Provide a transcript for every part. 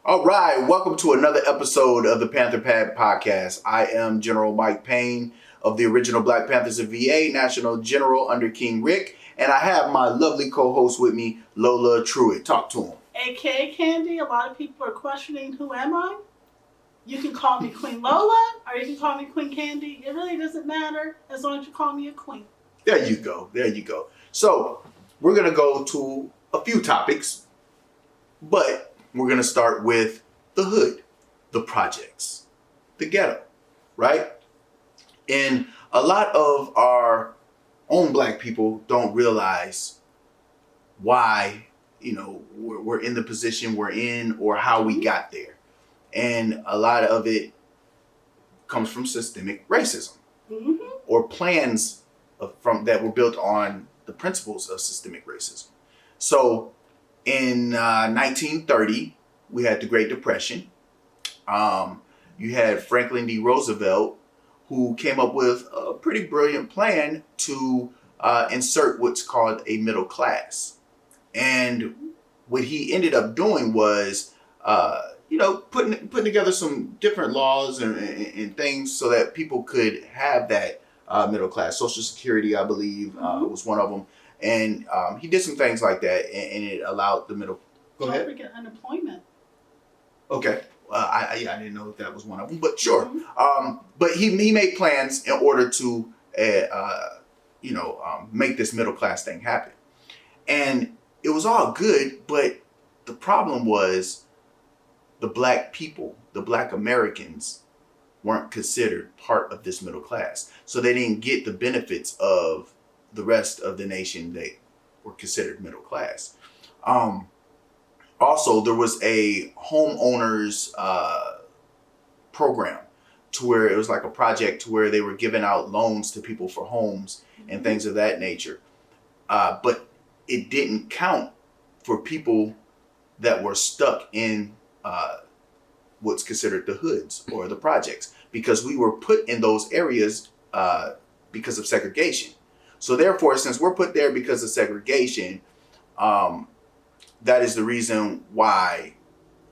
All right, welcome to another episode of the Panther Pad Podcast. I am General Mike Payne of the original Black Panthers of VA, National General under King Rick, and I have my lovely co-host with me, Lola Truitt. Talk to him. AKA Candy. A lot of people are questioning who am I. You can call me Queen Lola or you can call me Queen Candy. It really doesn't matter as long as you call me a queen. There you go. So, we're going to go to a few topics, but we're going to start with the hood, the projects, the ghetto, right? And a lot of our own Black people don't realize why, we're in the position we're in or how we got there. And a lot of it comes from systemic racism or plans that were built on the principles of systemic racism. So in 1930, we had the Great Depression. You had Franklin D. Roosevelt, who came up with a pretty brilliant plan to insert what's called a middle class. And what he ended up doing was, putting together some different laws and things so that people could have that middle class. Social Security, I believe, was one of them. And he did some things like that, and it allowed the middle. Go ahead. Don't forget unemployment. Okay. I didn't know if that was one of them, but sure. But he made plans in order to, make this middle class thing happen. And it was all good, but the problem was the Black people, the Black Americans, weren't considered part of this middle class. So they didn't get the benefits of the rest of the nation. They were considered middle class. Also, there was a homeowners program to where it was like a project to where they were giving out loans to people for homes and things of that nature. But it didn't count for people that were stuck in what's considered the hoods or the projects, because we were put in those areas because of segregation. So therefore, since we're put there because of segregation, that is the reason why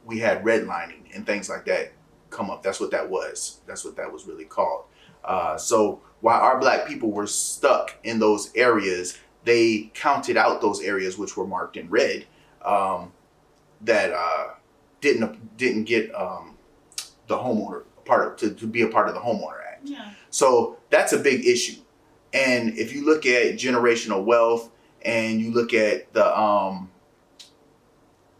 we had redlining and things like that come up. That's what that was. That's what that was really called. So while our Black people were stuck in those areas, they counted out those areas which were marked in red that didn't get the homeowner to be a part of the Homeowner Act. Yeah. So that's a big issue. And if you look at generational wealth and you look at the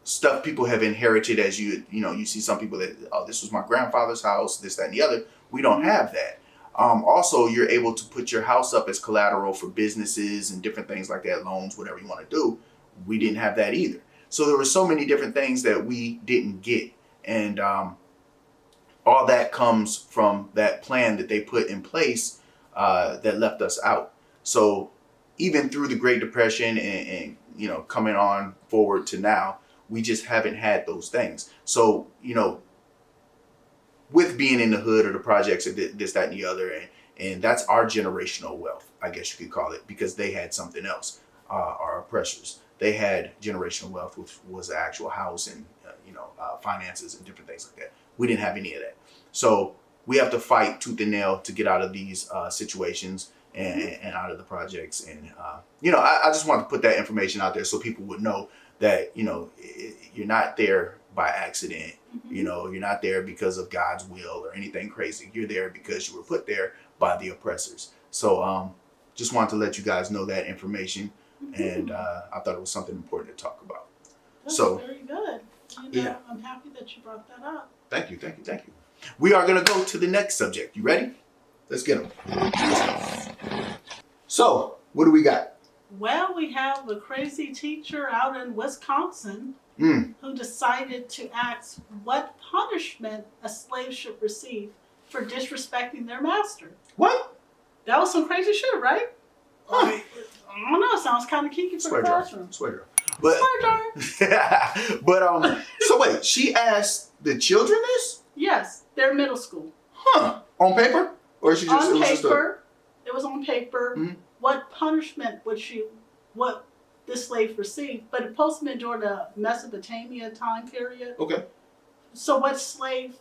stuff people have inherited, as you see some people that, this was my grandfather's house, this, that, and the other. We don't have that. Also, you're able to put your house up as collateral for businesses and different things like that, loans, whatever you want to do. We didn't have that either. So there were so many different things that we didn't get. And all that comes from that plan that they put in place that left us out. So even through the Great Depression and coming on forward to now, we just haven't had those things. So, with being in the hood or the projects or this, that, and the other, and that's our generational wealth, I guess you could call it, because they had something else, our oppressors. They had generational wealth, which was the actual house and, finances and different things like that. We didn't have any of that. So we have to fight tooth and nail to get out of these situations and out of the projects. And, I just want to put that information out there so people would know that, you're not there by accident. You're not there because of God's will or anything crazy. You're there because you were put there by the oppressors. So just wanted to let you guys know that information. And I thought it was something important to talk about. That's very good. Yeah. I'm happy that you brought that up. Thank you. We are going to go to the next subject. You ready? Let's get them. Let's go. So, what do we got? Well, we have a crazy teacher out in Wisconsin who decided to ask what punishment a slave should receive for disrespecting their master. What? That was some crazy shit, right? Huh. I don't know. It sounds kind of kinky for the classroom. Swear jar. But so wait, she asked the children this? Yes, they're middle school. Huh. On paper? Or she just on paper? It was on paper. Mm-hmm. What punishment what this slave received? But it supposed to be during the Mesopotamia time period. Okay. So what slave,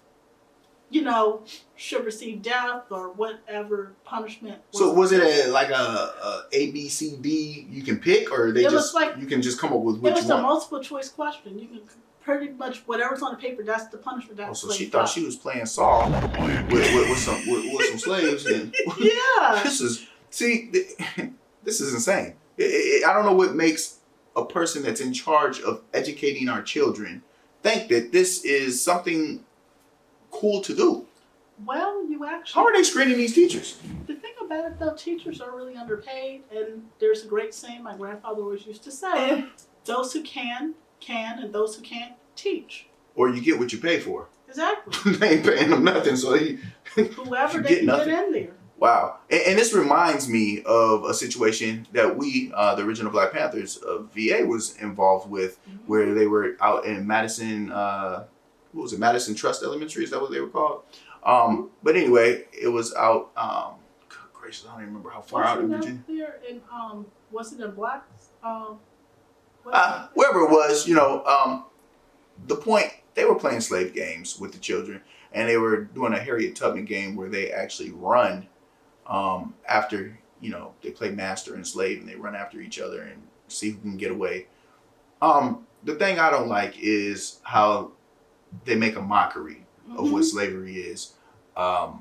should receive death or whatever punishment. So was it a B, C, D you can pick, or you can just come up with which one? It was a multiple choice question. You can pretty much whatever's on the paper. That's the punishment. That's so she thought she was playing Saul with some slaves. And yeah. This is insane. I don't know what makes a person that's in charge of educating our children think that this is something cool to do. Well, you actually... How are they screening these teachers? The thing about it, though, teachers are really underpaid, and there's a great saying my grandfather always used to say, those who can, and those who can't, teach. Or you get what you pay for. Exactly. They ain't paying them nothing, so whoever they can get in there. Wow. And this reminds me of a situation that we, the original Black Panthers of VA, was involved with, where they were out in Madison, what was it, Madison Trust Elementary? Is that what they were called? But anyway, it was out, good gracious, I don't even remember how far out in Virginia. There in, was it in Black? Wherever it was, the point, they were playing slave games with the children, and they were doing a Harriet Tubman game where they actually run after, they play master and slave, and they run after each other and see who can get away. The thing I don't like is how they make a mockery of what slavery is. I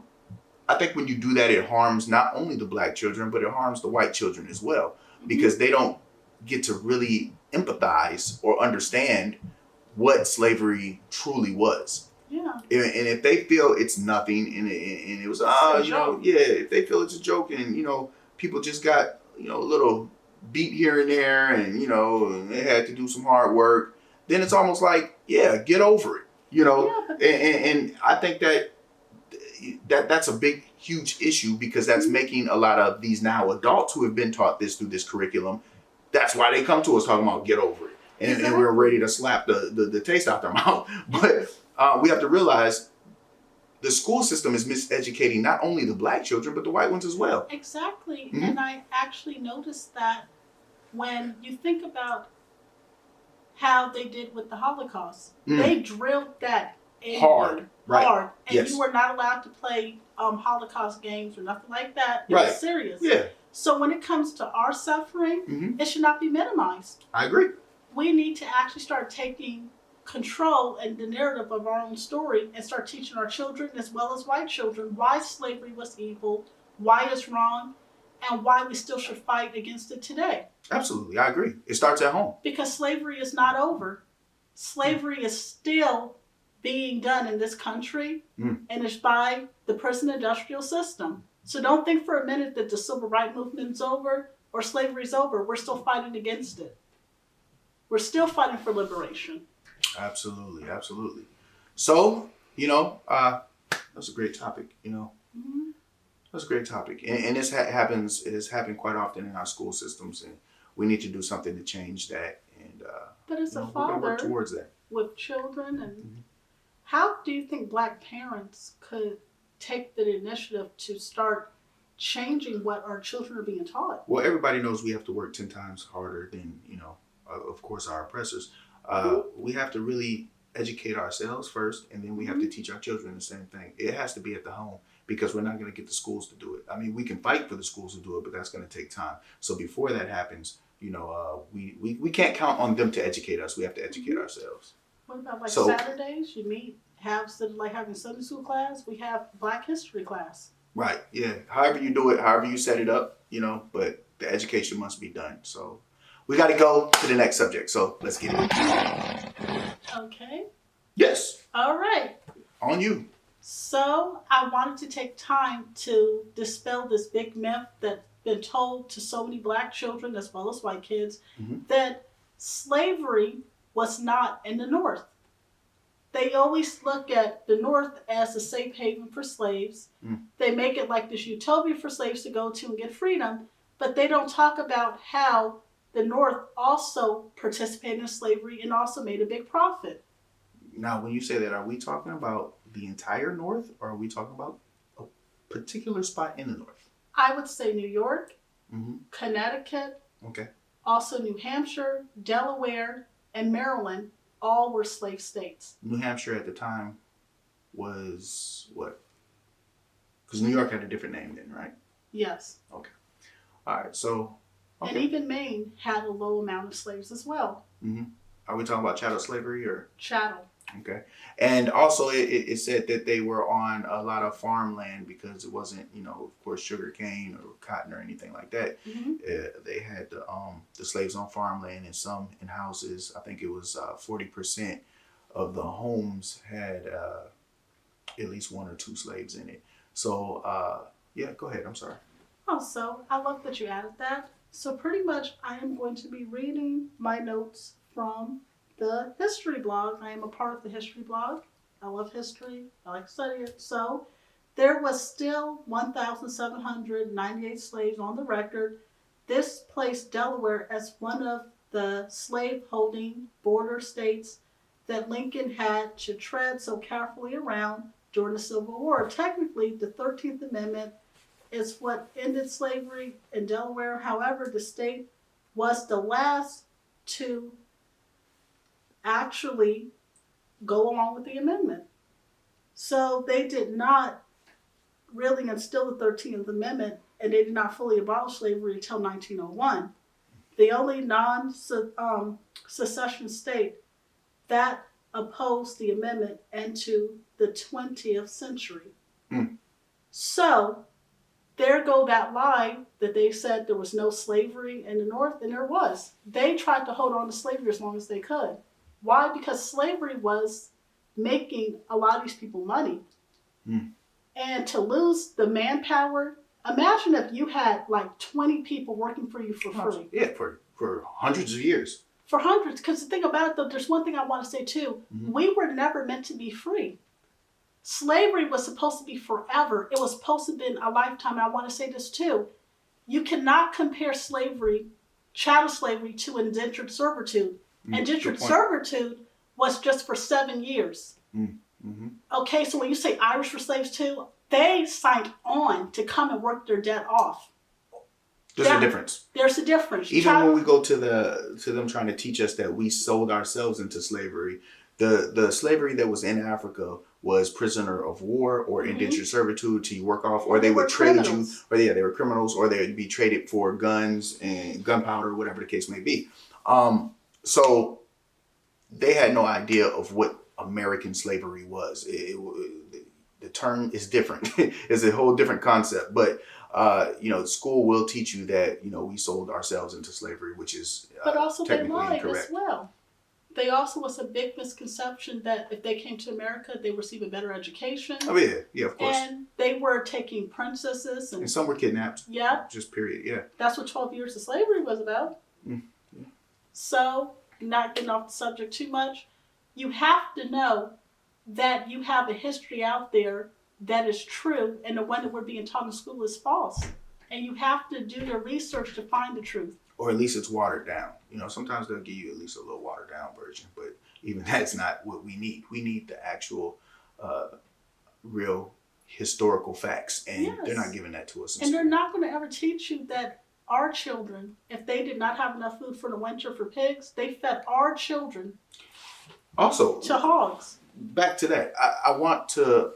think when you do that, it harms not only the black children, but it harms the white children as well, because they don't get to really empathize or understand what slavery truly was. Yeah. And if they feel it's nothing and it was, if they feel it's a joke and, people just got, a little beat here and there and, they had to do some hard work, then it's almost like, get over it, and I think that's a big, huge issue, because that's making a lot of these now adults who have been taught this through this curriculum. That's why they come to us talking about get over it. And we're ready to slap the taste out their mouth. But we have to realize the school system is miseducating not only the black children, but the white ones as well. Exactly. And I actually noticed that when you think about how they did with the Holocaust. They drilled that in hard. And you were not allowed to play Holocaust games or nothing like that. It was serious. Yeah. So when it comes to our suffering, it should not be minimized. I agree. We need to actually start taking control and the narrative of our own story and start teaching our children as well as white children why slavery was evil, why it's wrong, and why we still should fight against it today. Absolutely, I agree. It starts at home. Because slavery is not over. Slavery is still being done in this country, and it's by the prison industrial system. So don't think for a minute that the civil rights movement's over or slavery's over. We're still fighting against it. We're still fighting for liberation. Absolutely, absolutely. So, that's a great topic, That's a great topic. And this it has happened quite often in our school systems, and we need to do something to change that. And but as a father, work towards that with children, and how do you think black parents could take the initiative to start changing what our children are being taught? Well, everybody knows we have to work 10 times harder than, of course, our oppressors. We have to really educate ourselves first, and then we have to teach our children the same thing. It has to be at the home, because we're not going to get the schools to do it. I mean, we can fight for the schools to do it, but that's going to take time. So before that happens, we can't count on them to educate us. We have to educate ourselves. What about Saturdays? Instead of having Sunday school class, we have Black History class. Right, yeah. However you do it, however you set it up, but the education must be done. So we got to go to the next subject. So let's get it. Okay. Yes. All right. On you. So I wanted to take time to dispel this big myth that's been told to so many black children as well as white kids, that slavery was not in the North. They always look at the North as a safe haven for slaves. They make it like this utopia for slaves to go to and get freedom, but they don't talk about how the North also participated in slavery and also made a big profit. Now, when you say that, are we talking about the entire North, or are we talking about a particular spot in the North? I would say New York, Connecticut, okay, also New Hampshire, Delaware, and Maryland all were slave states. New Hampshire at the time was what? Because New York had a different name then, right? Yes. Okay. All right. So. Okay. And even Maine had a low amount of slaves as well. Mm-hmm. Are we talking about chattel slavery or? Chattel. Okay. And also it said that they were on a lot of farmland because it wasn't, of course, sugar cane or cotton or anything like that. Mm-hmm. They had the slaves on farmland and some in houses. I think it was 40% of the homes had at least one or two slaves in it. So, yeah, go ahead. I'm sorry. Also, I love that you added that. So pretty much I am going to be reading my notes from the history blog. I am a part of the history blog. I love history. I like to study it. So there was still 1,798 slaves on the record. This placed Delaware as one of the slave-holding border states that Lincoln had to tread so carefully around during the Civil War. Technically, the 13th Amendment is what ended slavery in Delaware. However, the state was the last to actually go along with the amendment. So they did not really instill the 13th Amendment, and they did not fully abolish slavery until 1901. The only non-secession state that opposed the amendment into the 20th century. Mm. So there go that lie that they said there was no slavery in the North, and there was. They tried to hold on to slavery as long as they could. Why? Because slavery was making a lot of these people money. Mm. And to lose the manpower, imagine if you had like 20 people working for you for free. Yeah, for hundreds of years. For hundreds. Because the thing about it, though, there's one thing I want to say too. Mm-hmm. We were never meant to be free. Slavery was supposed to be forever. It was supposed to have been a lifetime. And I want to say this too. You cannot compare slavery, chattel slavery, to indentured servitude. Indentured servitude was just for 7 years. Mm-hmm. Okay, so when you say Irish were slaves too, they signed on to come and work their debt off. There's a difference. There's a difference. Even when we go to them trying to teach us that we sold ourselves into slavery, the slavery that was in Africa was prisoner of war or indentured servitude to work off, or they would trade criminals. You, or they were criminals, or they would be traded for guns and gunpowder, whatever the case may be. So they had no idea of what American slavery was. The term is different. It's a whole different concept. But, school will teach you that, we sold ourselves into slavery, which is but also technically they lied incorrect. As well. They also was a big misconception that if they came to America, they would receive a better education. Oh, yeah, of course. And they were taking princesses. And some were kidnapped. Yeah. Just period, yeah. That's what 12 years of slavery was about. Yeah. So, not getting off the subject too much, you have to know that you have a history out there that is true, and the one that we're being taught in school is false. And you have to do your research to find the truth. Or at least it's watered down. Sometimes they'll give you at least a little watered down version, but even that's not what we need. We need the actual, real historical facts, and yes. They're not giving that to us. And they're not going to ever teach you that our children, if they did not have enough food for the winter for pigs, they fed our children also to hogs. Back to that, I want to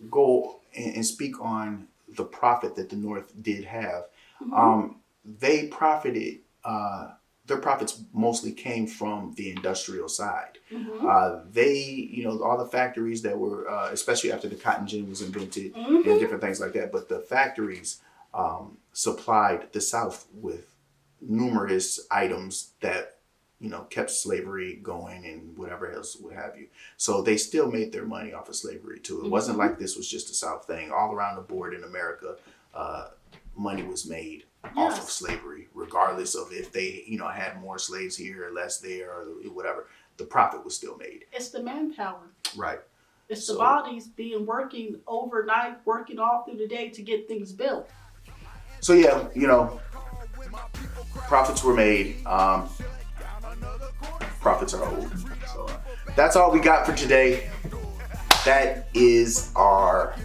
go and speak on the profit that the North did have. Mm-hmm. They profited, their profits mostly came from the industrial side. Mm-hmm. They, all the factories that were, especially after the cotton gin was invented mm-hmm. and different things like that, but the factories supplied the South with numerous items that, kept slavery going and whatever else would have you. So they still made their money off of slavery too. It mm-hmm. wasn't like this was just a South thing. All around the board in America, money was made off of slavery, regardless of if they, had more slaves here or less there or whatever. The profit was still made. It's the manpower. Right. It's the bodies working overnight, working all through the day to get things built. So yeah, profits were made. Profits are old. So that's all we got for today. That is our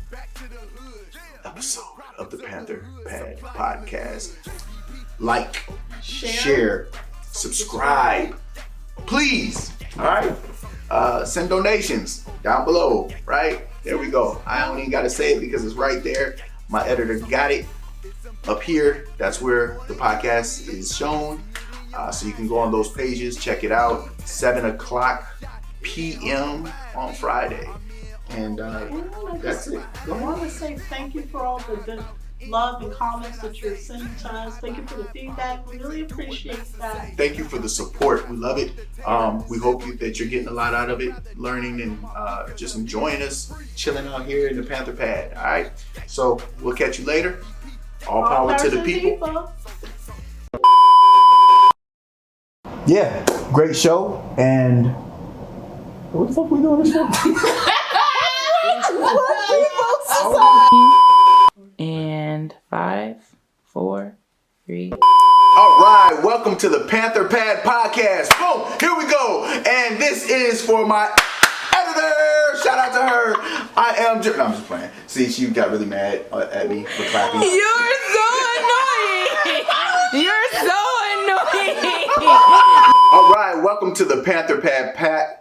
episode of the Panther Pad Podcast. Like, share, subscribe. Please, All right. Send donations down below, right? There we go. I don't even got to say it because it's right there. My editor got it up here. That's where the podcast is shown. So you can go on those pages, check it out. 7:00 p.m. on Friday. And that's it. I want to say thank you for all the good love and comments that you're sending to us. Thank you for the feedback. We really appreciate that. Thank you for the support. We love it. We hope that you're getting a lot out of it, learning and just enjoying us, chilling out here in the Panther Pad. All right. So we'll catch you later. All power to the people. Yeah, great show. And what the fuck we doing this for? And 5, 4, 3. All right, welcome to the Panther Pad Podcast. Boom, here we go. And this is for my editor. Shout out to her. I am no, I'm just playing. See, she got really mad at me for clapping. You're so annoying. You're so annoying. All right, welcome to the Panther Pad